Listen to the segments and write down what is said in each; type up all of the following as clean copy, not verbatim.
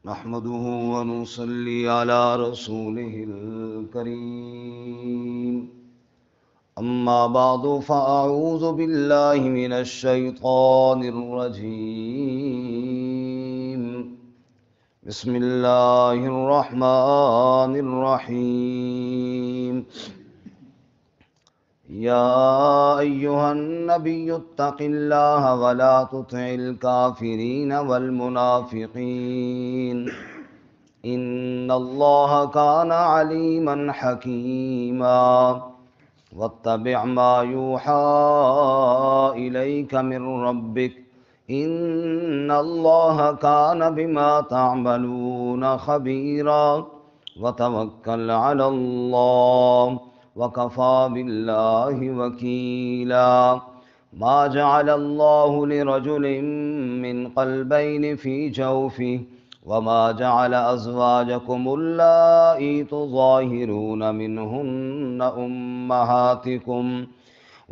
نحمده ونصلي على رسوله الكريم أما بعد فأعوذ بالله من الشيطان الرجيم بسم الله الرحمن الرحيم يا أيها النبي اتق الله ولا تطع الكافرين والمنافقين إن الله كان عليما حكيما واتبع ما يوحى إليك من ربك إن الله كان بما تعملون خبيرا وتوكل على الله وكفى بالله وكيلا ما جعل الله لرجل من قلبين في جوفه وما جعل أزواجكم اللائي تظاهرون منهن أمهاتكم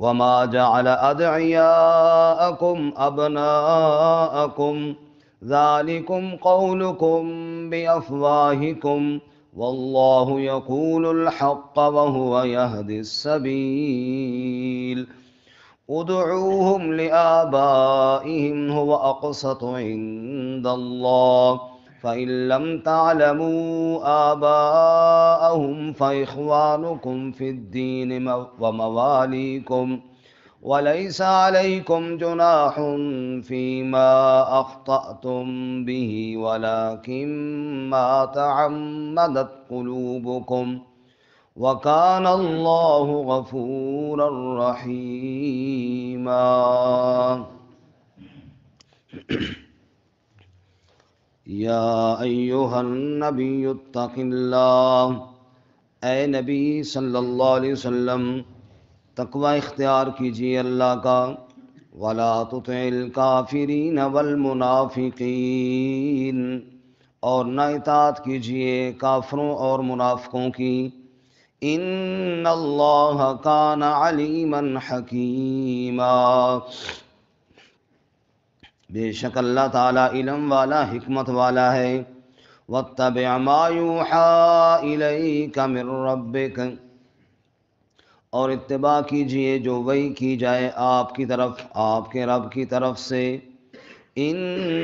وما جعل أدعياءكم أبناءكم ذلكم قولكم بأفواهكم والله يقول الحق وهو يهدي السبيل ادعوهم لآبائهم هو أقسط عند الله فإن لم تعلموا آباءهم فإخوانكم في الدين ومواليكم وليس عليكم جناح فيما أخطأتم به ولكن ما تعمدت قلوبكم وكان الله غفورا رحيما یا ایہا النبی اتق اللہ، اے نبی صلی اللہ علیہ وسلم تقوی اختیار کیجیے اللہ کا، ولا تطع الکافرین والمنافقین، اور نہ اطاعت کیجیے کافروں اور منافقوں کی، ان اللہ کان علیما حکیما، بے شک اللہ تعالیٰ علم والا حکمت والا ہے۔ واتبع ما یوحی الیک من ربک، اور اتباع کیجئے جو وحی کی جائے آپ کی طرف آپ کے رب کی طرف سے، ان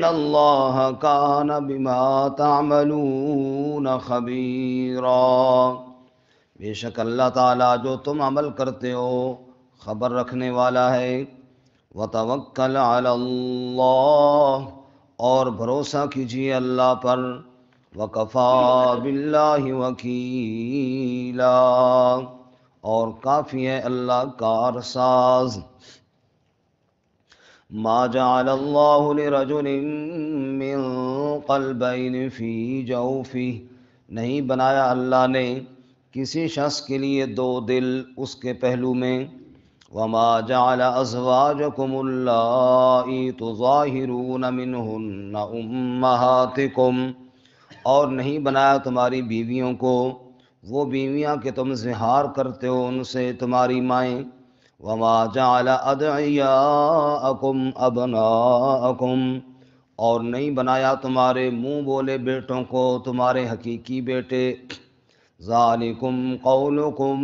اللہ کان بما تعملون خبیرا، بے شک اللہ تعالیٰ جو تم عمل کرتے ہو خبر رکھنے والا ہے۔ وتوکل علی اللہ، اور بھروسہ کیجیے اللہ پر، وکفی باللہ وکیلا، اور کافی ہے اللہ کارساز۔ ما جعل اللہ لرجل من قلبین فی جوفہ، نہیں بنایا اللہ نے کسی شخص کے لیے دو دل اس کے پہلو میں۔ وما جعل ازواجکم اللائی تظاہرون منہن امہاتکم، اور نہیں بنایا تمہاری بیویوں کو وہ بیویاں کہ تم زہار کرتے ہو ان سے تمہاری مائیں۔ وما جعل ادعیاءکم ابناءکم، اور نہیں بنایا تمہارے منہ بولے بیٹوں کو تمہارے حقیقی بیٹے۔ ذالکم قولکم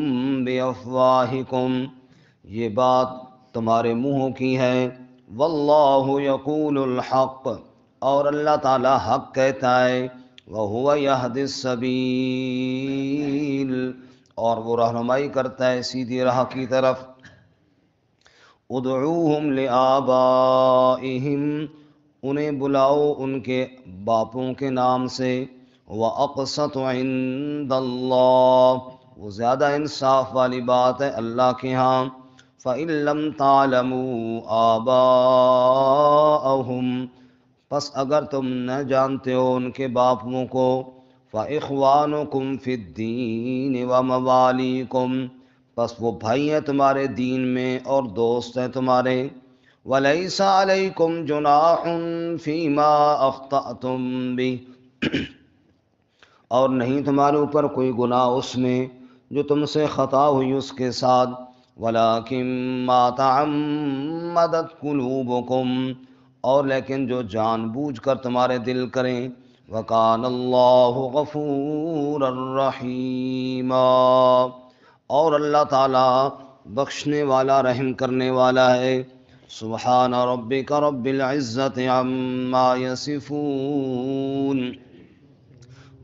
بافواہکم، یہ بات تمہارے منہوں کی ہے۔ واللہ یقول الحق، اور اللہ تعالی حق کہتا ہے۔ وہو یہدی السبیل، اور وہ رہنمائی کرتا ہے سیدھی راہ کی طرف۔ ادعوہم لآبائہم، انہیں بلاؤ ان کے باپوں کے نام سے۔ وَأَقْسَطُ عِندَ اللَّهِ، وہ زیادہ انصاف والی بات ہے اللہ کے ہاں۔ فَإِن لَّمْ تَعْلَمُوا آبَاءَهُمْ، پس اگر تم نہ جانتے ہو ان کے باپوں کو، فَإِخْوَانُكُمْ فِي الدِّينِ وَمَوَالِيكُمْ، پس وہ بھائی ہیں تمہارے دین میں اور دوست ہیں تمہارے۔ وَلَيْسَ عَلَيْكُمْ جُنَاحٌ فِيمَا أَخْطَأْتُمْ بِهِ، اور نہیں تمہارے اوپر کوئی گناہ اس میں جو تم سے خطا ہوئی اس کے ساتھ۔ وَلَٰكِن مَّا تَعَمَّدَتْ قُلُوبُكُمْ، اور لیکن جو جان بوجھ کر تمہارے دل کریں۔ وکان اللہ غفورا رحیما، اور اللہ تعالیٰ بخشنے والا رحم کرنے والا ہے۔ سبحان ربک رب العزت عما یصفون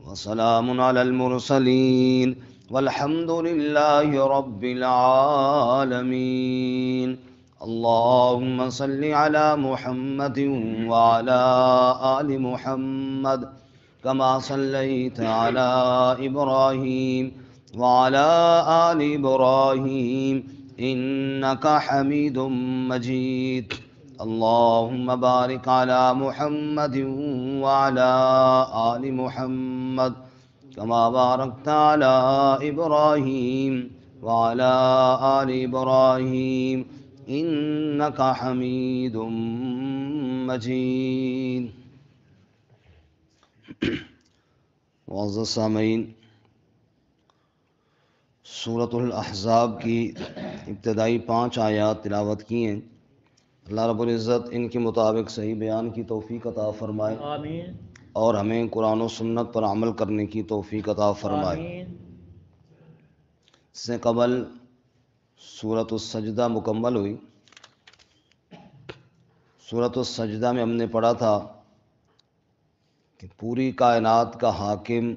وسلام علی المرسلین والحمد للہ رب العالمین۔ اللہم صل علی محمد وعلی آل محمد کما صلیت علی ابراہیم وعلی آل ابراہیم انک حمید مجید۔ اللہم بارک علی محمد وعلی آل محمد کما بارکت علی ابراہیم وعلی آل ابراہیم انک حمید مجید۔ معزز سامعین، سورۃ الاحزاب کی ابتدائی 5 آیات تلاوت کی ہیں۔ اللہ رب العزت ان کے مطابق صحیح بیان کی توفیق عطا فرمائے، آمین، اور ہمیں قرآن و سنت پر عمل کرنے کی توفیق عطا فرمائے۔ آمین۔ اس سے قبل سورۃ السجدہ مکمل ہوئی۔ سورۃ السجدہ میں ہم نے پڑھا تھا کہ پوری کائنات کا حاکم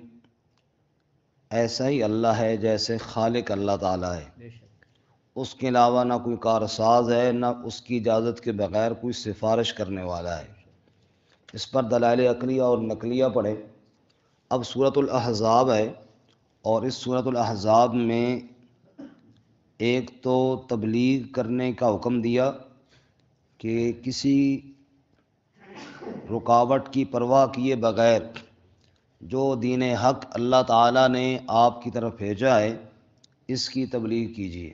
ایسا ہی اللہ ہے جیسے خالق اللہ تعالیٰ ہے، بے شک، اس کے علاوہ نہ کوئی کارساز ہے، نہ اس کی اجازت کے بغیر کوئی سفارش کرنے والا ہے۔ اس پر دلائل عقلیہ اور نقلیہ پڑھے۔ اب سورۃ الاحزاب ہے، اور اس سورۃ الاحزاب میں ایک تو تبلیغ کرنے کا حکم دیا کہ کسی رکاوٹ کی پرواہ کیے بغیر جو دین حق اللہ تعالیٰ نے آپ کی طرف بھیجا ہے اس کی تبلیغ کیجیے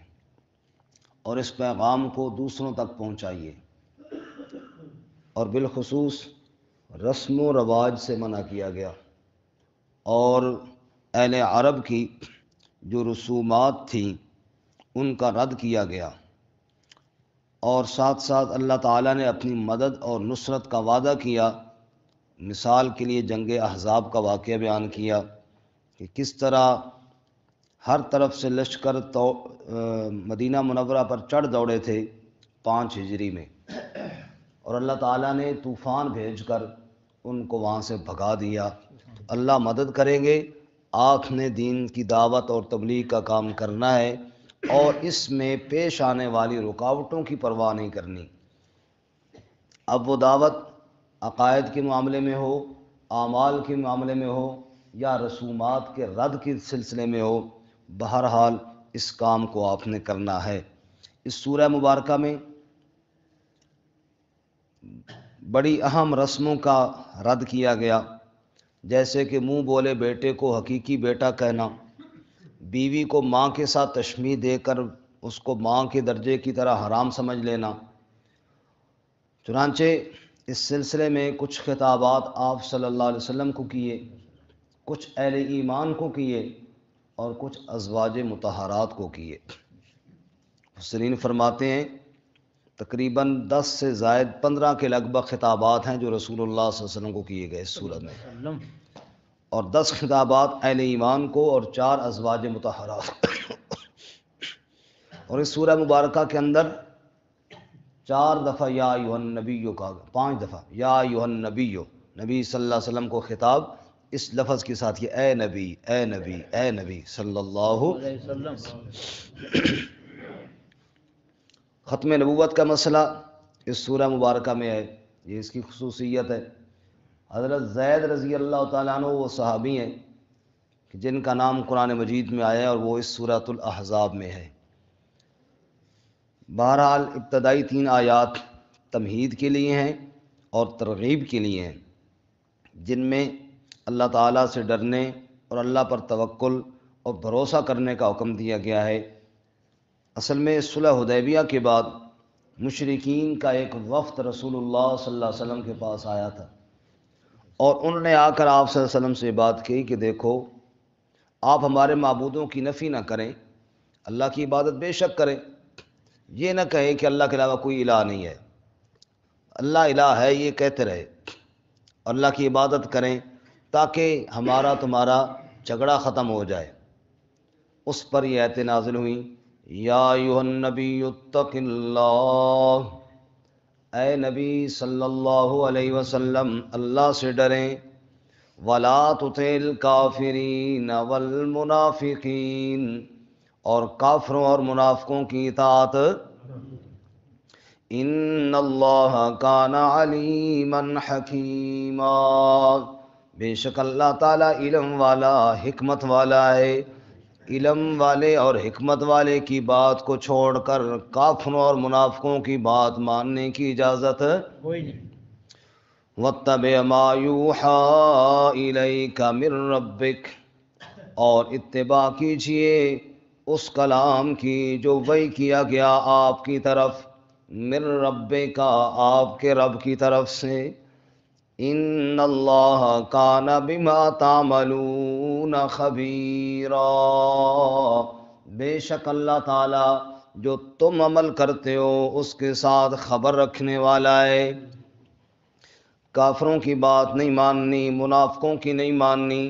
اور اس پیغام کو دوسروں تک پہنچائیے، اور بالخصوص رسم و رواج سے منع کیا گیا، اور اہل عرب کی جو رسومات تھیں ان کا رد کیا گیا، اور ساتھ ساتھ اللہ تعالیٰ نے اپنی مدد اور نصرت کا وعدہ کیا۔ مثال کے لیے جنگ احزاب کا واقعہ بیان کیا کہ کس طرح ہر طرف سے لشکر مدینہ منورہ پر چڑھ دوڑے تھے 5 ہجری میں، اور اللہ تعالیٰ نے طوفان بھیج کر ان کو وہاں سے بھگا دیا۔ تو اللہ مدد کریں گے، آپ نے دین کی دعوت اور تبلیغ کا کام کرنا ہے، اور اس میں پیش آنے والی رکاوٹوں کی پرواہ نہیں کرنی۔ اب وہ دعوت عقائد کے معاملے میں ہو، اعمال کے معاملے میں ہو، یا رسومات کے رد کے سلسلے میں ہو، بہرحال اس کام کو آپ نے کرنا ہے۔ اس سورہ مبارکہ میں بڑی اہم رسموں کا رد کیا گیا، جیسے کہ منہ بولے بیٹے کو حقیقی بیٹا کہنا، بیوی کو ماں کے ساتھ تشمیہ دے کر اس کو ماں کے درجے کی طرح حرام سمجھ لینا۔ چنانچہ اس سلسلے میں کچھ خطابات آپ صلی اللہ علیہ وسلم کو کیے، کچھ اہل ایمان کو کیے، اور کچھ ازواج مطہرات کو کیے۔ مفسرین فرماتے ہیں تقریباً 10 سے زائد 15 کے لگ بھگ خطابات ہیں جو رسول اللہ صلی اللہ علیہ وسلم کو کیے گئے اس صورت میں، اور 10 خطابات اہل ایمان کو اور 4 ازواج مطہرات۔ اور اس سورہ مبارکہ کے اندر 4 دفعہ یا ایھا النبی کہا گیا، 5 دفعہ یا ایھا النبی، نبی صلی اللہ علیہ وسلم کو خطاب اس لفظ کے ساتھ یہ اے نبی اے نبی اے نبی صلی اللہ علیہ وسلم۔ ختم نبوت کا مسئلہ اس سورہ مبارکہ میں ہے، یہ اس کی خصوصیت ہے۔ حضرت زید رضی اللہ تعالیٰ عنہ وہ صحابی ہیں کہ جن کا نام قرآن مجید میں آیا ہے، اور وہ اس سورۃ الاحزاب میں ہے۔ بہرحال ابتدائی 3 آیات تمہید کے لیے ہیں اور ترغیب کے لیے ہیں، جن میں اللہ تعالیٰ سے ڈرنے اور اللہ پر توکل اور بھروسہ کرنے کا حکم دیا گیا ہے۔ اصل میں صلح حدیبیہ کے بعد مشرکین کا ایک وفد رسول اللہ صلی اللہ علیہ وسلم کے پاس آیا تھا، اور انہوں نے آ کر آپ صلی اللہ علیہ وسلم سے بات کی کہ دیکھو، آپ ہمارے معبودوں کی نفی نہ کریں، اللہ کی عبادت بے شک کریں، یہ نہ کہیں کہ اللہ کے علاوہ کوئی الہ نہیں ہے، اللہ الہ ہے یہ کہتے رہے، اللہ کی عبادت کریں، تاکہ ہمارا تمہارا جھگڑا ختم ہو جائے۔ اس پر یہ آیتیں نازل ہوئیں، یا ایھا النبی اتق اللہ، اے نبی صلی اللہ علیہ وسلم اللہ سے ڈریں، ولا تطع الکافرین والمنافقین، اور کافروں اور منافقوں کی اطاعت، ان اللہ کان علیما حکیما، بے شک اللہ تعالیٰ علم والا حکمت والا ہے۔ علم والے اور حکمت والے کی بات کو چھوڑ کر کافروں اور منافقوں کی بات ماننے کی اجازت کوئی نہیں۔ واتبع ما یوحی الیک من ربک، اور اتباع کیجئے اس کلام کی جو وحی کیا گیا آپ کی طرف، من ربک، آپ کے رب کی طرف سے، ان اللہ کان بما تعملون خبیرا، بے شک اللہ تعالی جو تم عمل کرتے ہو اس کے ساتھ خبر رکھنے والا ہے۔ کافروں کی بات نہیں ماننی، منافقوں کی نہیں ماننی،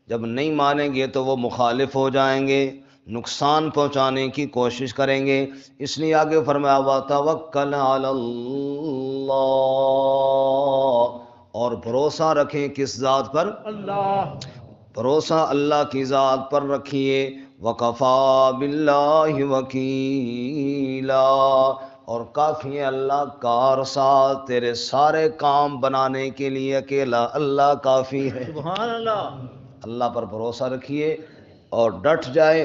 جب نہیں مانیں گے تو وہ مخالف ہو جائیں گے، نقصان پہنچانے کی کوشش کریں گے، اس لیے آگے فرمایا وَتَوَکَّلْ عَلَى اللَّهِ، اور بھروسہ رکھیں کس ذات پر؟ اللہ۔ بھروسہ اللہ کی ذات پر رکھیے، وَكَفَى بِاللَّهِ وَكِيلًا، اور کافی ہے اللہ کارساز، تیرے سارے کام بنانے کے لیے اکیلا اللہ کافی ہے۔ سبحان اللہ۔ اللہ پر بھروسہ رکھیے اور ڈٹ جائے،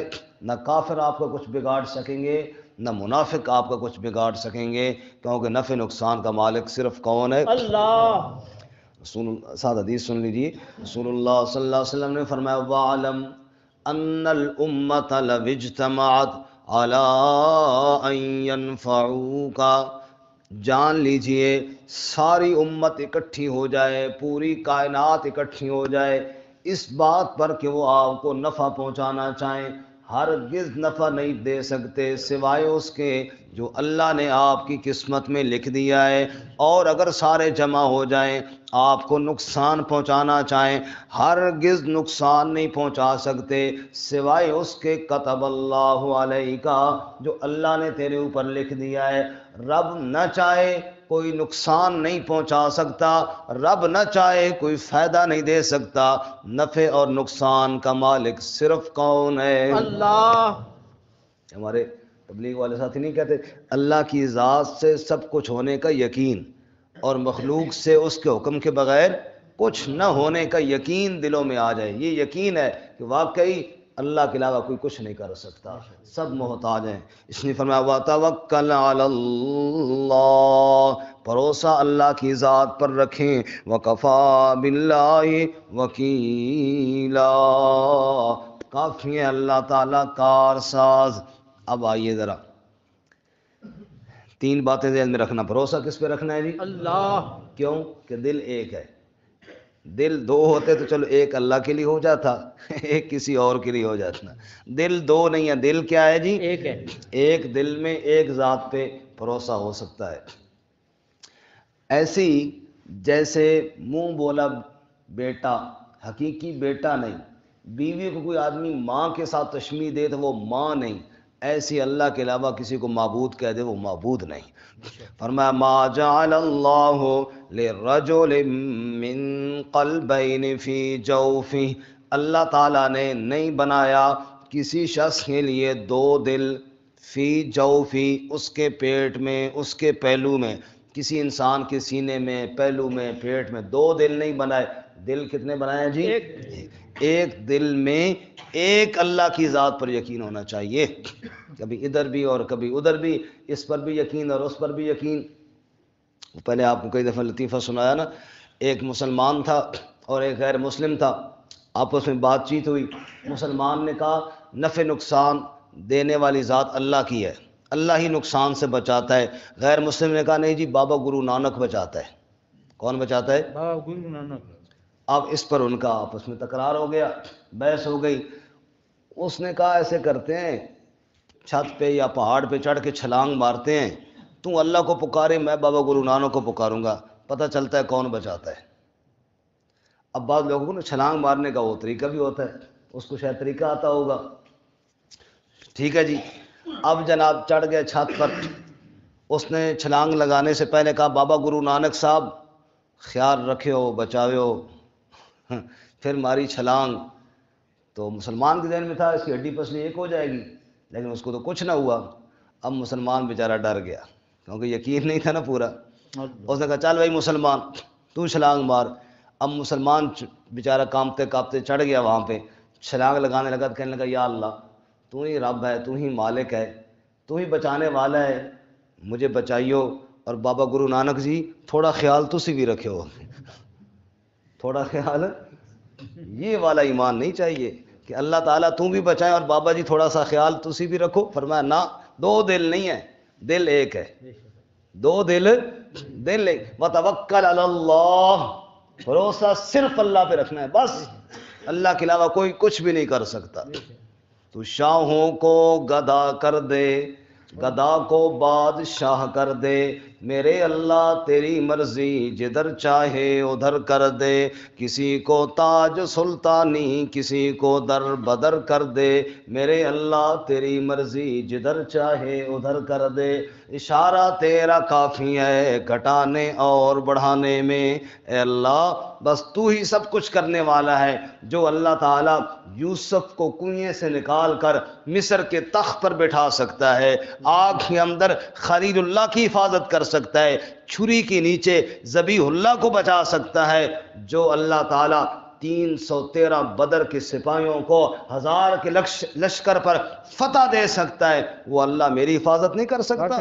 نہ کافر آپ کا کچھ بگاڑ سکیں گے، نہ منافق آپ کا کچھ بگاڑ سکیں گے، کیونکہ نفع نقصان کا مالک صرف کون ہے؟ اللہ۔ رسول ساتھ حدیث سن لیجیے، رسول اللہ صلی اللہ علیہ وسلم نے فرمایا وَاعْلَمْ أَنَّ الْأُمَّةَ لَوْ اجْتَمَعَتْ عَلَىٰ أَن يَنفَعُوكَ، جان لیجئے ساری امت اکٹھی ہو جائے، پوری کائنات اکٹھی ہو جائے اس بات پر کہ وہ آپ کو نفع پہنچانا چاہیں، ہرگز نفع نہیں دے سکتے سوائے اس کے جو اللہ نے آپ کی قسمت میں لکھ دیا ہے، اور اگر سارے جمع ہو جائیں آپ کو نقصان پہنچانا چاہیں ہرگز نقصان نہیں پہنچا سکتے سوائے اس کے کتب اللہ علیہ کا، جو اللہ نے تیرے اوپر لکھ دیا ہے۔ رب نہ چاہے کوئی نقصان نہیں پہنچا سکتا، رب نہ چاہے کوئی فائدہ نہیں دے سکتا، نفع اور نقصان کا مالک صرف کون ہے؟ اللہ۔ ہمارے تبلیغ والے ساتھی نہیں کہتے اللہ کی ذات سے سب کچھ ہونے کا یقین، اور مخلوق سے اس کے حکم کے بغیر کچھ نہ ہونے کا یقین دلوں میں آ جائے، یہ یقین ہے کہ واقعی اللہ کے علاوہ کوئی کچھ نہیں کر سکتا، سب محتاج ہیں۔ اس نے فرمایا وَتَوَکَّلْ عَلَى اللَّهِ، بھروسہ اللہ کی ذات پر رکھیں، وَكَفَى بِاللَّهِ وَكِيلًا، کافی ہے اللہ تعالیٰ کارساز۔ اب آئیے ذرا تین باتیں ذہن میں رکھنا، بھروسہ کس پہ رکھنا ہے جی؟ اللہ۔ کیوں کہ دل ایک ہے، دل دو ہوتے تو چلو ایک اللہ کے لیے ہو جاتا ایک کسی اور کے لیے ہو جاتا، دل دو نہیں ہے، دل کیا ہے جی؟ ایک ہے۔ ایک دل میں ایک ذات پہ بھروسہ ہو سکتا ہے۔ ایسی جیسے منہ بولا بیٹا حقیقی بیٹا نہیں، بیوی کو کوئی آدمی ماں کے ساتھ تشمیہ دے تو وہ ماں نہیں، ایسی اللہ کے علاوہ کسی کو معبود کہہ دے وہ معبود نہیں۔ فرمایا ما جعل اللہ للرجل من قلبین فی جوفہ، اللہ تعالیٰ نے نہیں بنایا کسی شخص کے لیے دو دل، فی جوفی اس کے پیٹ میں، اس کے پہلو میں، کسی انسان کے سینے میں، پہلو میں، پیٹ میں دو دل نہیں بنائے۔ دل کتنے بنائے جی؟ ایک دل میں ایک اللہ کی ذات پر یقین ہونا چاہیے، کبھی ادھر بھی اور کبھی ادھر بھی، اس پر بھی یقین اور اس پر بھی یقین۔ پہلے آپ کو کئی دفعہ لطیفہ سنایا نا، ایک مسلمان تھا اور ایک غیر مسلم تھا، آپس میں بات چیت ہوئی، مسلمان نے کہا نفع نقصان دینے والی ذات اللہ کی ہے، اللہ ہی نقصان سے بچاتا ہے۔ غیر مسلم نے کہا نہیں جی بابا گرو نانک بچاتا ہے۔ کون بچاتا ہے؟ بابا گرو نانک۔ اب اس پر ان کا آپس میں تکرار ہو گیا، بحث ہو گئی۔ اس نے کہا ایسے کرتے ہیں چھت پہ یا پہاڑ پہ چڑھ کے چھلانگ مارتے ہیں، تو اللہ کو پکارے میں بابا گرو نانک کو پکاروں گا، پتہ چلتا ہے کون بچاتا ہے۔ اب بعض لوگوں کو نا چھلانگ مارنے کا وہ طریقہ بھی ہوتا ہے، اس کو شاید طریقہ آتا ہوگا، ٹھیک ہے جی۔ اب جناب چڑھ گئے چھت پر، اس نے چھلانگ لگانے سے پہلے کہا بابا گرو نانک صاحب خیال رکھو بچاؤ، پھر ماری چھلانگ، تو مسلمان کے ذہن میں تھا اس کی ہڈی پسلی ایک ہو جائے گی، لیکن اس کو تو کچھ نہ ہوا۔ اب مسلمان بیچارہ ڈر گیا کیونکہ یقین نہیں تھا نا پورا، اس نے کہا چل بھائی مسلمان تو چھلانگ مار۔ اب مسلمان بیچارہ کانپتے کانپتے چڑھ گیا وہاں پہ، چھلانگ لگانے لگا تو کہنے لگا یا اللہ تو ہی رب ہے، تو ہی مالک ہے، تو ہی بچانے والا ہے، مجھے بچائیو۔ اور بابا گرو نانک جی تھوڑا خیال تسی بھی رکھو، تھوڑا خیال، یہ والا ایمان نہیں چاہیے کہ اللہ تعالیٰ تم بھی بچائیں اور بابا جی تھوڑا سا خیال تسی بھی رکھو۔ فرمایا نہ، دو دل نہیں ہے، دل ایک ہے، دو دل ایک۔ وتوکل علی اللہ، بھروسہ صرف اللہ پہ رکھنا ہے بس، اللہ کے علاوہ کوئی کچھ بھی نہیں کر سکتا۔ تو شاہوں کو گدا کر دے، گدا کو بادشاہ کر دے، میرے اللہ تیری مرضی جدھر چاہے ادھر کر دے، کسی کو تاج سلطانی کسی کو در بدر کر دے، میرے اللہ تیری مرضی جدھر چاہے ادھر کر دے، اشارہ تیرا کافی ہے گھٹانے اور بڑھانے میں، اے اللہ بس تو ہی سب کچھ کرنے والا ہے۔ جو اللہ تعالیٰ یوسف کو کنویں سے نکال کر مصر کے تخت پر بٹھا سکتا ہے، آگ کے اندر خلیل اللہ کی حفاظت کر سکتا ہے، چھری کے نیچے ذبیح اللہ کو بچا سکتا ہے، جو اللہ تعالیٰ 313 بدر کے سپاہیوں کو 1000 کے لشکر پر فتح دے سکتا ہے، وہ اللہ میری حفاظت نہیں کر سکتا؟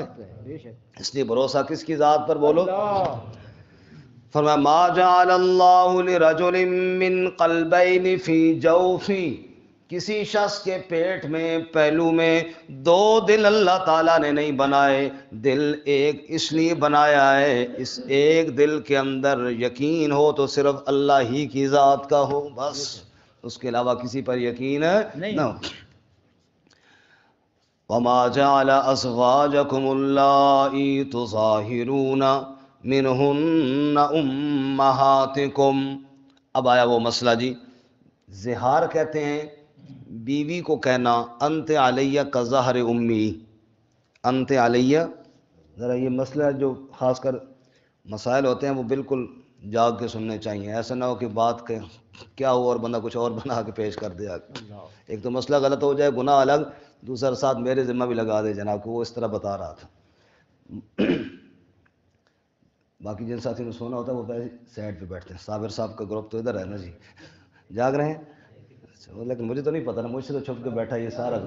اس لیے بھروسہ کس کی ذات پر بولو؟ فرمایا ما جعل اللہ لرجل من قلبین فی جوفی، کسی شخص کے پیٹ میں پہلو میں دو دل اللہ تعالیٰ نے نہیں بنائے، دل ایک اس لیے بنایا ہے اس ایک دل کے اندر یقین ہو تو صرف اللہ ہی کی ذات کا ہو، بس اس کے علاوہ کسی پر یقین نہ ہو۔ وما جعل ازواجکم اللائی تظاہرون منہن امہاتکم، اب آیا وہ مسئلہ جی، زہار کہتے ہیں بیوی کو کہنا انت علیہ کا ظہر امی، انت علیہ، ذرا یہ مسئلہ جو خاص کر مسائل ہوتے ہیں وہ بالکل جاگ کے سننے چاہیے، ایسا نہ ہو کہ بات کہ کیا ہو اور بندہ کچھ اور بنا کے پیش کر دے۔ ایک تو مسئلہ غلط ہو جائے گناہ الگ، دوسرا ساتھ میرے ذمہ بھی لگا دے جناب کو وہ اس طرح بتا رہا تھا۔ باقی جن ساتھی نے سونا ہوتا ہے وہ پہلے سائڈ پہ بیٹھتے ہیں، صابر صاحب کا گروپ تو ادھر ہے نا جی، جاگ رہے ہیں، لیکن مجھے تو نہیں پتہ نا، مجھ سے تو چھپ کے بیٹھا یہ سارا،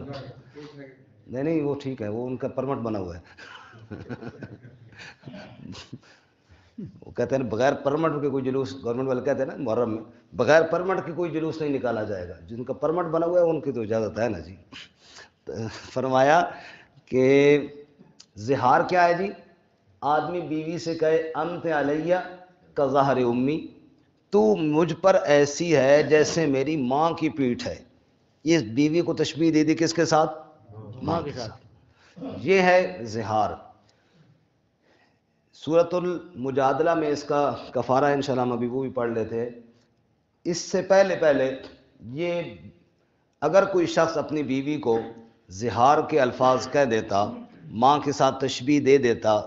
نہیں وہ ٹھیک ہے، وہ ان کا پرمٹ بنا ہوا ہے، وہ کہتے ہیں بغیر پرمٹ کے کوئی جلوس، گورنمنٹ والے کہتے ہیں نا محرم میں بغیر پرمٹ کے کوئی جلوس نہیں نکالا جائے گا، جن کا پرمٹ بنا ہوا ہے ان کی تو اجازت ہے نا جی۔ فرمایا کہ زہار کیا ہے جی؟ آدمی بیوی سے کہے انت علیہ کا ظہر امی، تو مجھ پر ایسی ہے جیسے میری ماں کی پیٹھ ہے، یہ بیوی کو تشبیہ دے دی کس کے ساتھ؟ ماں کے ساتھ، یہ ہے زہار۔ سورۃ المجادلہ میں اس کا کفارہ انشاءاللہ ہم ابھی وہ بھی پڑھ لیتے ہیں۔ اس سے پہلے یہ اگر کوئی شخص اپنی بیوی کو زہار کے الفاظ کہہ دیتا، ماں کے ساتھ تشبیہ دے دیتا،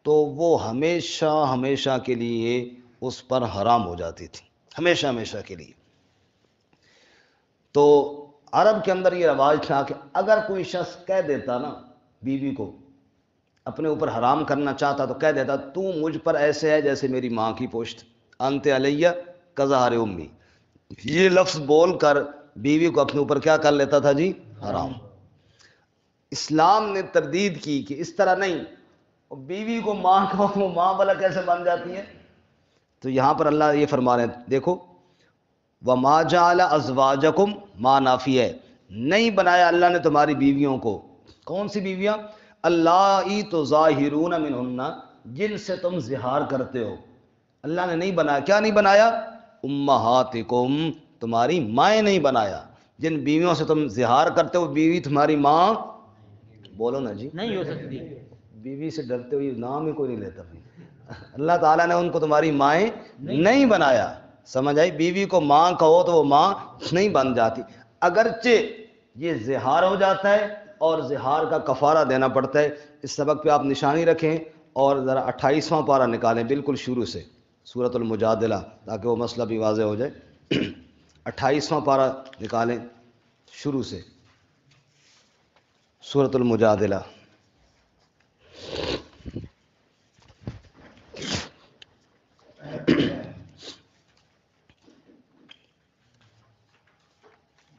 تو وہ ہمیشہ کے لیے اس پر حرام ہو جاتی تھی، ہمیشہ کے لیے۔ تو عرب کے اندر یہ رواج تھا کہ اگر کوئی شخص کہہ دیتا نا بیوی کو، اپنے اوپر حرام کرنا چاہتا تو کہہ دیتا تو مجھ پر ایسے ہے جیسے میری ماں کی پشت، انت علیہ کا ظہر امی، یہ لفظ بول کر بیوی کو اپنے اوپر کیا کر لیتا تھا جی؟ حرام۔ اسلام نے تردید کی کہ اس طرح نہیں، بیوی کو ماں کا وہ ماں والا کیسے بن جاتی ہے؟ تو یہاں پر اللہ یہ فرما رہے ہیں، دیکھو وَمَا جَعَلَ أَزْوَاجَكُمْ، ماں نافی ہے، نہیں بنایا اللہ نے تمہاری بیویوں کو، کون سی بیویاں؟ اللَّائِي تُظَاہِرُونَ مِنْهُنَّ، جن سے تم زہار کرتے ہو، اللہ نے نہیں بنایا، کیا نہیں بنایا؟ اُمَّهَاتِكُمْ، تمہاری مائیں نہیں بنایا، جن بیویوں سے تم زہار کرتے ہو بیوی تمہاری ماں، بولو نا جی، نہیں ہو سکتی، بیوی سے ڈرتے ہوئے نام ہی کوئی نہیں لیتا، اللہ تعالیٰ نے ان کو تمہاری مائیں نہیں بنایا، سمجھ آئی؟ بیوی کو ماں کہو تو وہ ماں نہیں بن جاتی، اگرچہ یہ زہار ہو جاتا ہے اور زہار کا کفارہ دینا پڑتا ہے۔ اس سبق پہ آپ نشانی رکھیں اور ذرا 28واں پارہ نکالیں بالکل شروع سے، سورۃ المجادلہ، تاکہ وہ مسئلہ بھی واضح ہو جائے۔ 28واں پارہ نکالیں شروع سے، سورۃ المجادلہ۔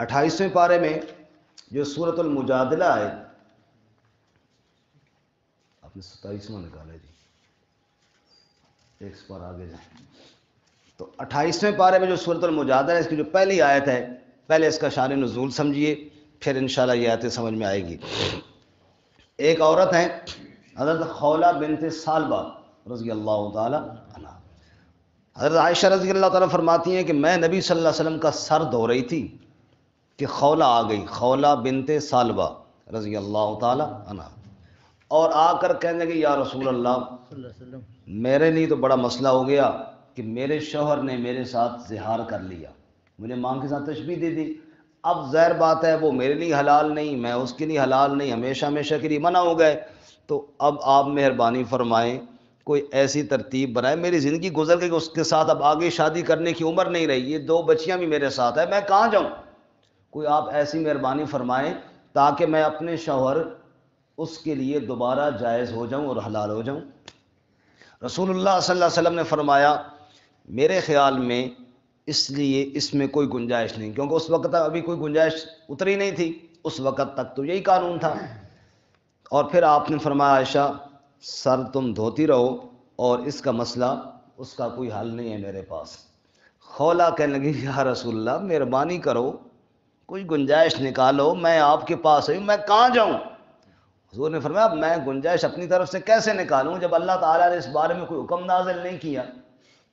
اٹھائیسویں پارے میں جو سورۃ المجادلہ ہے، آپ نے 27واں نکالا جی، ایک پر آگے جائیں تو 28ویں پارے میں جو سورۃ المجادلہ ہے، اس کی جو پہلی آیت ہے، پہلے اس کا شان نزول سمجھیے، پھر انشاءاللہ یہ آیتیں سمجھ میں آئے گی۔ ایک عورت ہیں حضرت خولہ بنت ثعلبہ رضی اللہ تعالی عنہ۔ حضرت عائشہ رضی اللہ تعالیٰ فرماتی ہیں کہ میں نبی صلی اللہ علیہ وسلم کا سر دھو رہی تھی کہ خولہ آ گئی، خولہ بنت ثعلبہ رضی اللہ تعالی عنہ، اور آ کر کہنے لگی یا رسول اللہ صلی اللہ علیہ وسلم، میرے لیے تو بڑا مسئلہ ہو گیا کہ میرے شوہر نے میرے ساتھ زہار کر لیا، مجھے ماں کے ساتھ تشبیہ دے دی، اب ظاہر بات ہے وہ میرے لیے حلال نہیں، میں اس کے لیے حلال نہیں، ہمیشہ ہمیشہ کے لیے منع ہو گئے، تو اب آپ مہربانی فرمائیں کوئی ایسی ترتیب بنائے، میری زندگی گزر گئی، اس کے ساتھ اب آگے شادی کرنے کی عمر نہیں رہی، یہ 2 بچیاں بھی میرے ساتھ ہیں، میں کہاں جاؤں؟ کوئی آپ ایسی مہربانی فرمائیں تاکہ میں اپنے شوہر اس کے لیے دوبارہ جائز ہو جاؤں اور حلال ہو جاؤں۔ رسول اللہ صلی اللہ علیہ وسلم نے فرمایا میرے خیال میں اس لیے اس میں کوئی گنجائش نہیں، کیونکہ اس وقت تک ابھی کوئی گنجائش اتری نہیں تھی، اس وقت تک تو یہی قانون تھا۔ اور پھر آپ نے فرمایا عائشہ سر تم دھوتی رہو اور اس کا مسئلہ اس کا کوئی حل نہیں ہے میرے پاس۔ خولہ کہنے لگی یا رسول اللہ مہربانی کرو کوئی گنجائش نکالو، میں آپ کے پاس آئی ہوں، میں کہاں جاؤں؟ حضور نے فرمایا میں گنجائش اپنی طرف سے کیسے نکالوں جب اللہ تعالیٰ نے اس بارے میں کوئی حکم نازل نہیں کیا؟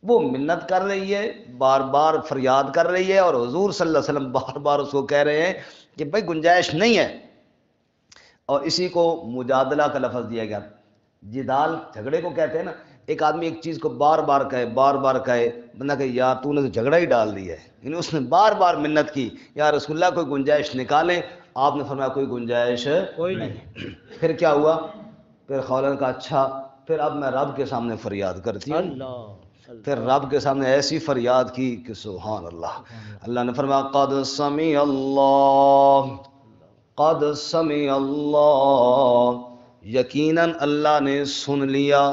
وہ منت کر رہی ہے، بار بار فریاد کر رہی ہے، اور حضور صلی اللہ علیہ وسلم بار بار اس کو کہہ رہے ہیں کہ بھائی گنجائش نہیں ہے۔ اور اسی کو مجادلہ کا لفظ دیا گیا۔ جدال جھگڑے کو کہتے ہیں نا، ایک آدمی ایک چیز کو بار بار کہے، بار بار کہے، بندہ کہ یار تو نے تو جھگڑا ہی ڈال دیا ہے، یعنی اس نے بار بار منت کی یا رسول اللہ کوئی گنجائش نکالیں، آپ نے فرمایا کوئی گنجائش کوئی نہیں۔ پھر کیا ہوا؟ پھر خولہ نے کہا اچھا پھر اب میں رب کے سامنے فریاد کرتی ہوں۔ اللہ، پھر رب کے سامنے ایسی فریاد کی کہ سبحان اللہ، اللہ نے فرمایا قد سمع اللہ، قد سمع اللہ، یقیناً اللہ نے سن لیا،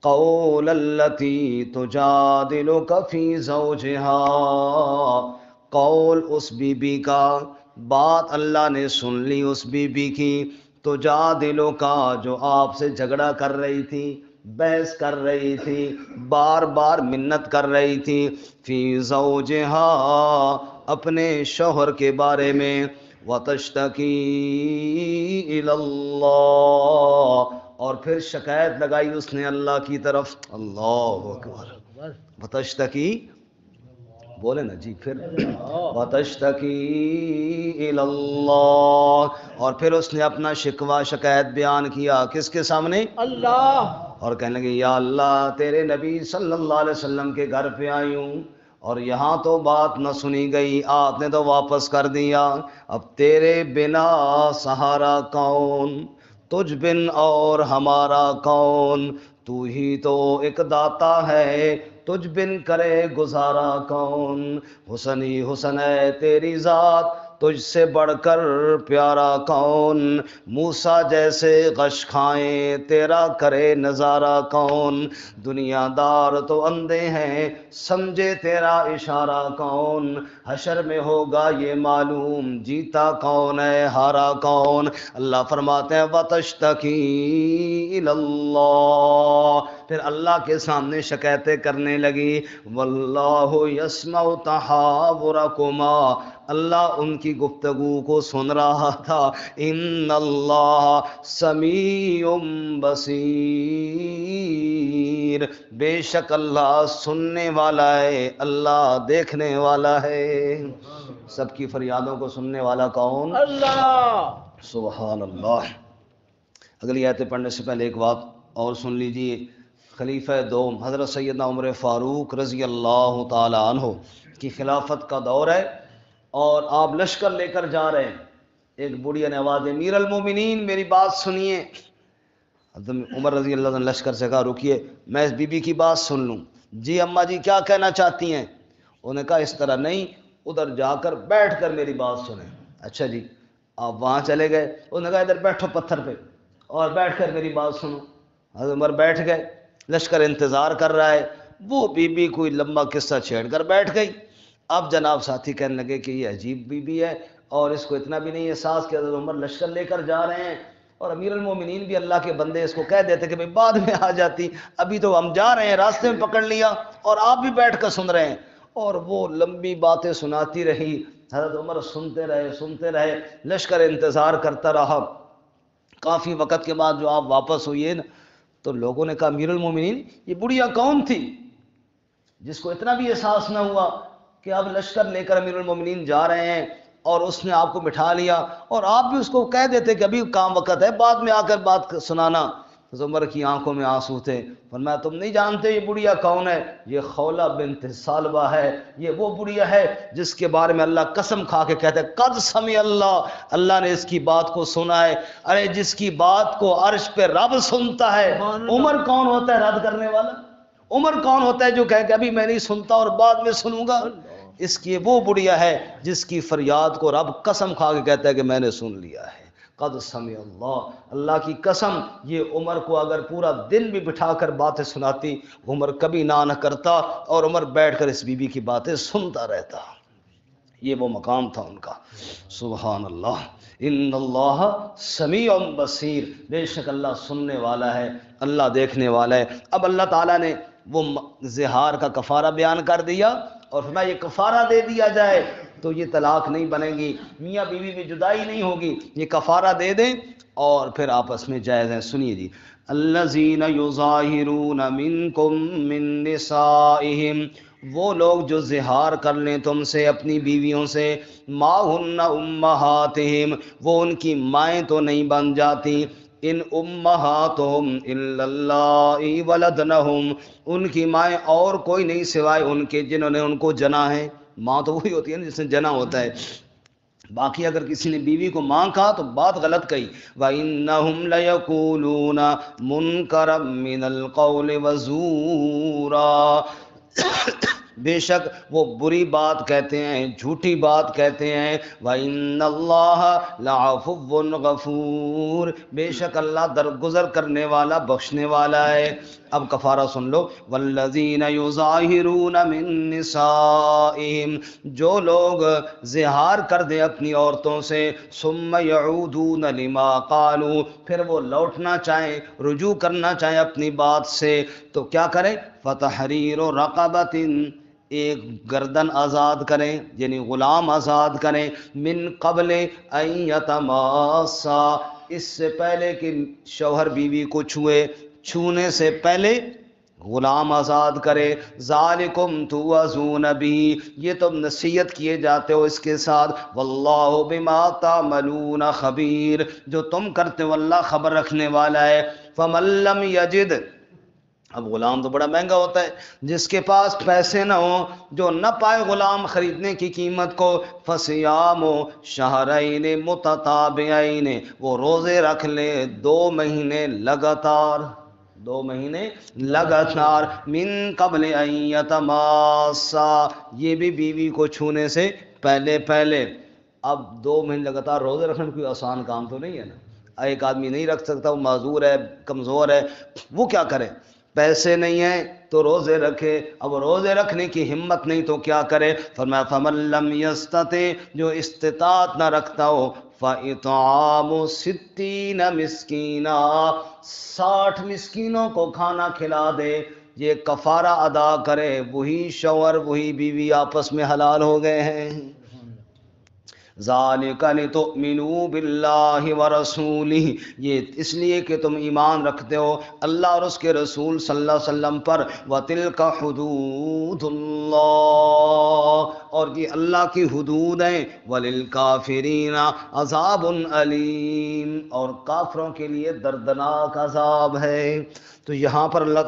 قول التی تجادلک فی زوجہا، قول اس بی بی کا، بات اللہ نے سن لی اس بی بی کی، تجادلک جو آپ سے جھگڑا کر رہی تھی، بحث کر رہی تھی، بار بار منت کر رہی تھی، فی زوجہا اپنے شوہر کے بارے میں، وتشتکی الی اللہ اور پھر شکایت لگائی اس نے اللہ کی طرف، اللہ اکبر، وتشتکی بولے نا جی، پھر وتشتکی الی اللہ اور پھر اس نے اپنا شکوہ شکایت بیان کیا کس کے سامنے؟ اللہ، اور کہنے لگے یا اللہ تیرے نبی صلی اللہ علیہ وسلم کے گھر پہ آئی ہوں اور یہاں تو بات نہ سنی گئی، آپ نے تو واپس کر دیا، اب تیرے بنا سہارا کون، تجھ بن اور ہمارا کون، تو ہی تو ایک داتا ہے، تجھ بن کرے گزارا کون، حسن ہی حسن ہے تیری ذات، تجھ سے بڑھ کر پیارا کون، موسیٰ جیسے غش کھائیں تیرا کرے نظارہ کون، دنیا دار تو اندھے ہیں سمجھے تیرا اشارہ کون، حشر میں ہوگا یہ معلوم جیتا کون ہے ہارا کون۔ اللہ فرماتے ہیں وَتَشْتَكِي إِلَى اللَّهِ، پھر اللہ کے سامنے شکایتیں کرنے لگی، وَاللَّهُ يَسْمَعُ تَحَاوُرَكُمَا، اللہ ان کی گفتگو کو سن رہا تھا، ان اللہ سمیع بصیر، بے شک اللہ سننے والا ہے، اللہ دیکھنے والا ہے، سب کی فریادوں کو سننے والا کون؟ اللہ، سبحان اللہ۔ اگلی آیتیں پڑھنے سے پہلے ایک بات اور سن لیجئے، خلیفہ دوم حضرت سیدنا عمر فاروق رضی اللہ تعالی عنہ کی خلافت کا دور ہے، اور آپ لشکر لے کر جا رہے ہیں۔ ایک بڑھیا نے آواز دی، امیر المومنین میری بات سنیے۔ حضرت عمر رضی اللہ عنہ لشکر سے کہا رکیے میں اس بی بی کی بات سن لوں۔ جی اماں جی کیا کہنا چاہتی ہیں؟ انہوں نے کہا اس طرح نہیں، ادھر جا کر بیٹھ کر میری بات سنیں۔ اچھا جی، آپ وہاں چلے گئے، انہوں نے کہا ادھر بیٹھو پتھر پہ اور بیٹھ کر میری بات سنو۔ حضرت عمر بیٹھ گئے، لشکر انتظار کر رہا ہے، وہ بی بی کوئی لمبا قصہ چھیڑ کر بیٹھ گئی۔ اب جناب ساتھی کہنے لگے کہ یہ عجیب بی بی ہے، اور اس کو اتنا بھی نہیں احساس کہ حضرت عمر لشکر لے کر جا رہے ہیں، اور امیر المومنین بھی اللہ کے بندے اس کو کہہ دیتے کہ بھئی بعد میں آ جاتی، ابھی تو ہم جا رہے ہیں، راستے میں پکڑ لیا اور آپ بھی بیٹھ کر سن رہے ہیں۔ اور وہ لمبی باتیں سناتی رہی، حضرت عمر سنتے رہے، لشکر انتظار کرتا رہا۔ کافی وقت کے بعد جو آپ واپس ہوئیے نا، تو لوگوں نے کہا امیر المومنین یہ بڑھیا کون تھی جس کو اتنا بھی احساس نہ ہوا کہ آپ لشکر لے کر امیر المومنین جا رہے ہیں، اور اس نے آپ کو بٹھا لیا، اور آپ بھی اس کو کہہ دیتے کہ ابھی کام وقت ہے، بعد میں آ کر بات سنانا۔ حضرت عمر کی آنکھوں میں آنسو تھے، فرمایا تم نہیں جانتے یہ بڑھیا کون ہے؟ یہ خولہ بنت ثعلبہ ہے، یہ وہ بڑھیا ہے جس کے بارے میں اللہ قسم کھا کے کہتے ہیں قد سمع اللہ نے اس کی بات کو سنا ہے۔ ارے جس کی بات کو عرش پہ رب سنتا ہے، عمر کون ہوتا ہے رد کرنے والا؟ عمر کون ہوتا ہے جو کہے کہ ابھی میں نہیں سنتا اور بعد میں سنوں گا؟ اس کی وہ بڑھیا ہے جس کی فریاد کو رب قسم کھا کے کہتا ہے کہ میں نے سن لیا ہے۔ قد سمع اللہ کی قسم، یہ عمر کو اگر پورا دن بھی بٹھا کر باتیں سناتی، عمر کبھی نہ کرتا، اور عمر بیٹھ کر اس بی بی کی باتیں سنتا رہتا۔ یہ وہ مقام تھا ان کا۔ سبحان اللہ، ان اللہ سمیع بصیر، بے شک اللہ سننے والا ہے، اللہ دیکھنے والا ہے۔ اب اللہ تعالیٰ نے وہ زہار کا کفارہ بیان کر دیا، اور فرمایا یہ کفارہ دے دیا جائے تو یہ طلاق نہیں بنے گی، میاں بیوی میں جدائی نہیں ہوگی، یہ کفارہ دے دیں اور پھر آپس میں جائز ہیں۔ سنیے جی، الذین یظاہرون منکم من نسائہم، وہ لوگ جو زہار کر لیں تم سے اپنی بیویوں سے، ما ہن امہاتہم، وہ ان کی مائیں تو نہیں بن جاتی، ان امہاتہم الا اللہ ولدنہم، ان کی مائیں اور کوئی نہیں سوائے ان کے جنہوں نے ان کو جنا ہے۔ ماں تو وہی ہوتی ہے نا جس نے جنا ہوتا ہے، باقی اگر کسی نے بیوی کو ماں کہا تو بات غلط کہی۔ وَإِنَّهُمْ لَيَقُولُونَ مُنْكَرًا مِنَ الْقَوْلِ وَزُورًا، بے شک وہ بری بات کہتے ہیں، جھوٹی بات کہتے ہیں۔ وَإِنَّ اللَّهَ لَعَفُوٌّ غَفُورٌ، بے شک اللہ درگزر کرنے والا بخشنے والا ہے۔ اب کفارہ سن لو، وَالَّذِينَ يُظَاهِرُونَ مِن نِّسَائِهِمْ، جو لوگ زہار کر دیں اپنی عورتوں سے، ثُمَّ يَعُودُونَ لِمَا قَالُوا، پھر وہ لوٹنا چاہیں، رجوع کرنا چاہیں اپنی بات سے، تو کیا کریں؟ فَتَحْرِيرُ رَقَبَةٍ، ایک گردن آزاد کریں، یعنی غلام آزاد کریں، من قبل ان یتماسا، اس سے پہلے کہ شوہر بیوی کو چھونے سے پہلے غلام آزاد کرے۔ ذالکم توعظون بہ، یہ تم نصیحت کیے جاتے ہو اس کے ساتھ۔ واللہ بما تعملون خبیر، جو تم کرتے ہو اللہ خبر رکھنے والا ہے۔ فمن لم یجد، اب غلام تو بڑا مہنگا ہوتا ہے، جس کے پاس پیسے نہ ہوں، جو نہ پائے غلام خریدنے کی قیمت کو، فصیام شہرین متتابعین، وہ روزے رکھ لے 2 مہینے لگاتار، 2 مہینے لگاتار، من قبل ان یتماسا، یہ بھی بیوی کو چھونے سے پہلے۔ اب 2 مہینے لگاتار روزے رکھنا کوئی آسان کام تو نہیں ہے نا، ایک آدمی نہیں رکھ سکتا، وہ معذور ہے، کمزور ہے، وہ کیا کرے؟ پیسے نہیں ہیں تو روزے رکھے، اب روزے رکھنے کی ہمت نہیں تو کیا کرے؟ فرمایا فمن لم یستطع، جو استطاعت نہ رکھتا ہو، فاطعام 60 مسکینا، 60 مسکینوں کو کھانا کھلا دے، یہ کفارہ ادا کرے، وہی شوہر وہی بیوی آپس میں حلال ہو گئے ہیں۔ ذالک لتؤمنوا باللہ ورسولہ، یہ اس لیے کہ تم ایمان رکھتے ہو اللہ اور اس کے رسول صلی اللہ علیہ وسلم پر، وتلک حدود اللہ، اور یہ اللہ کی حدود ہیں، وللکافرین عذاب علیم، اور کافروں کے لیے دردناک عذاب ہے۔ تو یہاں پر اللہ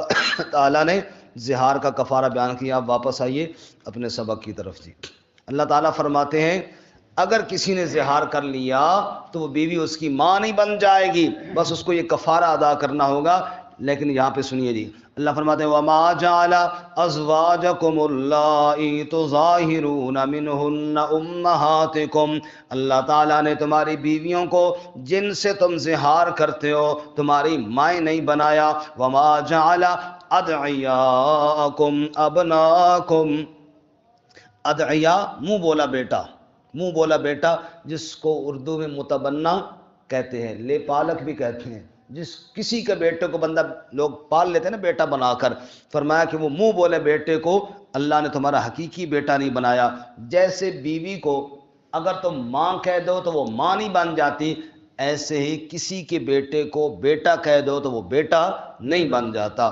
تعالیٰ نے زہار کا کفارہ بیان کیا۔ آپ واپس آئیے اپنے سبق کی طرف جی۔ اللہ تعالیٰ فرماتے ہیں اگر کسی نے زہار کر لیا تو وہ بیوی اس کی ماں نہیں بن جائے گی، بس اس کو یہ کفارہ ادا کرنا ہوگا۔ لیکن یہاں پہ سنیے جی، اللہ فرماتے ہیں وَمَا جَعَلَ أَزْوَاجَكُمُ اللَّائِي تُظَاهِرُونَ مِنْهُنَّ أُمَّهَاتِكُمْ، اللہ تعالیٰ نے تمہاری بیویوں کو جن سے تم زہار کرتے ہو تمہاری مائیں نہیں بنایا۔ وَمَا جَعَلَ أَدْعِيَاءَكُمْ أَبْنَاءَكُمْ، ادعیاء منہ بولا بیٹا، منہ بولا بیٹا جس کو اردو میں متبنہ کہتے ہیں، لے پالک بھی کہتے ہیں، جس کسی کے بیٹے کو بندہ لوگ پال لیتے ہیں نا بیٹا بنا کر، فرمایا کہ وہ منہ بولے بیٹے کو اللہ نے تمہارا حقیقی بیٹا نہیں بنایا۔ جیسے بیوی کو اگر تم ماں کہہ دو تو وہ ماں نہیں بن جاتی، ایسے ہی کسی کے بیٹے کو بیٹا کہہ دو تو وہ بیٹا نہیں بن جاتا۔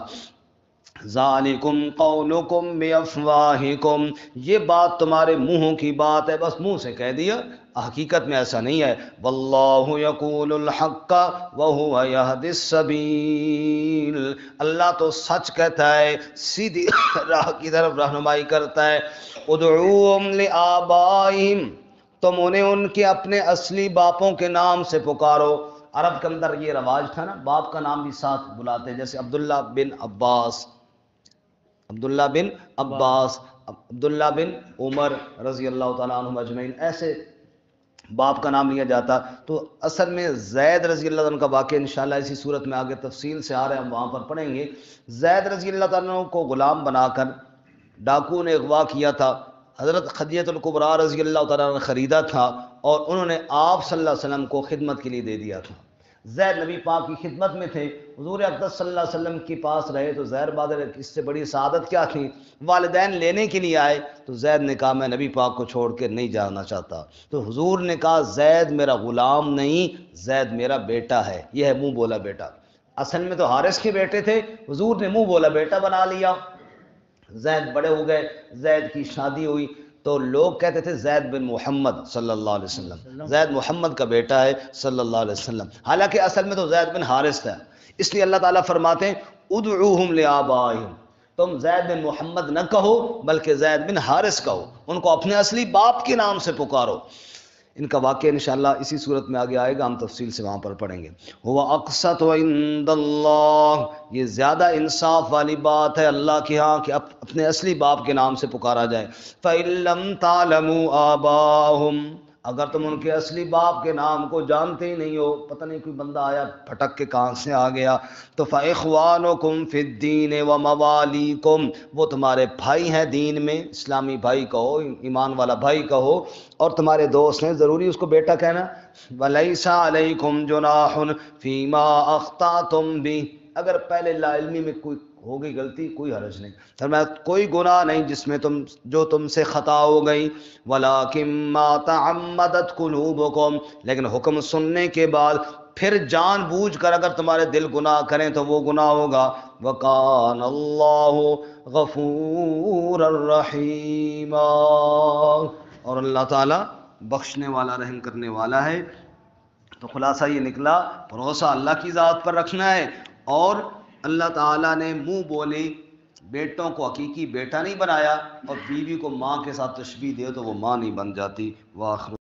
ذالکم قولکم بافواہکم، یہ بات تمہارے منہوں کی بات ہے، بس منہ سے کہہ دیا، حقیقت میں ایسا نہیں ہے۔ واللہ یقول الحق وہو یہدی السبیل، اللہ تو سچ کہتا ہے، سیدھی راہ کی طرف رہنمائی کرتا ہے۔ ادعوہم لآبائہم، تم انہیں ان کے اپنے اصلی باپوں کے نام سے پکارو۔ عرب کے اندر یہ رواج تھا نا، باپ کا نام بھی ساتھ بلاتے، جیسے عبداللہ بن عباس، عبداللہ بن عباس، عبداللہ بن عمر رضی اللہ تعالیٰ عنہم اجمعین، ایسے باپ کا نام لیا جاتا۔ تو اصل میں زید رضی اللہ عنہ کا واقعہ انشاءاللہ اسی صورت میں آگے تفصیل سے آ رہا ہے، ہم وہاں پر پڑھیں گے۔ زید رضی اللہ تعالیٰ عنہ کو غلام بنا کر ڈاکو نے اغوا کیا تھا، حضرت خدیجہ الکبریٰ رضی اللہ تعالیٰ عنہ نے خریدا تھا اور انہوں نے آپ صلی اللہ علیہ وسلم کو خدمت کے لیے دے دیا تھا۔ زید نبی پاک کی خدمت میں تھے، حضور اقدس صلی اللہ علیہ وسلم کے پاس رہے تو ظاہر بات ہے اس سے بڑی سعادت کیا تھی، والدین لینے کے لیے آئے تو زید نے کہا میں نبی پاک کو چھوڑ کے نہیں جانا چاہتا، تو حضور نے کہا زید میرا غلام نہیں، زید میرا بیٹا ہے، یہ ہے منہ بولا بیٹا۔ اصل میں تو حارث کے بیٹے تھے، حضور نے منہ بولا بیٹا بنا لیا۔ زید بڑے ہو گئے، زید کی شادی ہوئی تو لوگ کہتے تھے زید بن محمد صلی اللہ علیہ وسلم، زید محمد کا بیٹا ہے صلی اللہ علیہ وسلم، حالانکہ اصل میں تو زید بن حارث تھا۔ اس لیے اللہ تعالیٰ فرماتے ہیں ادعوہم لآبائہم، تم زید بن محمد نہ کہو بلکہ زید بن حارث کہو، ان کو اپنے اصلی باپ کے نام سے پکارو۔ ان کا واقعہ انشاءاللہ اسی صورت میں آگے آئے گا، ہم تفصیل سے وہاں پر پڑھیں گے۔ هو اقسط عند اللہ، یہ زیادہ انصاف والی بات ہے اللہ کے ہاں کہ اپنے اصلی باپ کے نام سے پکارا جائے۔ فَإِن لَّمْ تَعْلَمُوا آبَاءَهُمْ، اگر تم ان کے اصلی باپ کے نام کو جانتے ہی نہیں ہو، پتہ نہیں کوئی بندہ آیا پھٹک کے کہاں سے آ گیا، تو فَإِخْوَانُكُمْ فِي الدِّينِ وَمَوَالِيكُمْ، وہ تمہارے بھائی ہیں دین میں، اسلامی بھائی کہو، ایمان والا بھائی کہو، اور تمہارے دوست ہیں، ضروری اس کو بیٹا کہنا۔ وَلَيْسَ عَلَيْكُمْ جُنَاحٌ فِيمَا أَخْطَأْتُمْ بِهِ، اگر پہلے لا علمی میں کوئی ہو گئی غلطی کوئی حرج نہیں، فرمایا کوئی گناہ نہیں جس میں جو تم سے خطا ہو گئی، وَلَكِن مَّا تَعَمَّدَتْ قُلُوبُكُمْ، لیکن حکم سننے کے بعد پھر جان بوجھ کر اگر تمہارے دل گناہ کریں تو وہ گناہ ہوگا۔ وَكَانَ اللَّهُ غَفُورًا رَحِيمًا، اور اللہ تعالیٰ بخشنے والا رحم کرنے والا ہے۔ تو خلاصہ یہ نکلا بھروسہ اللہ کی ذات پر رکھنا ہے، اور اللہ تعالیٰ نے منہ بولے بیٹوں کو حقیقی بیٹا نہیں بنایا، اور بیوی کو ماں کے ساتھ تشبیہ دے تو وہ ماں نہیں بن جاتی۔ وآخر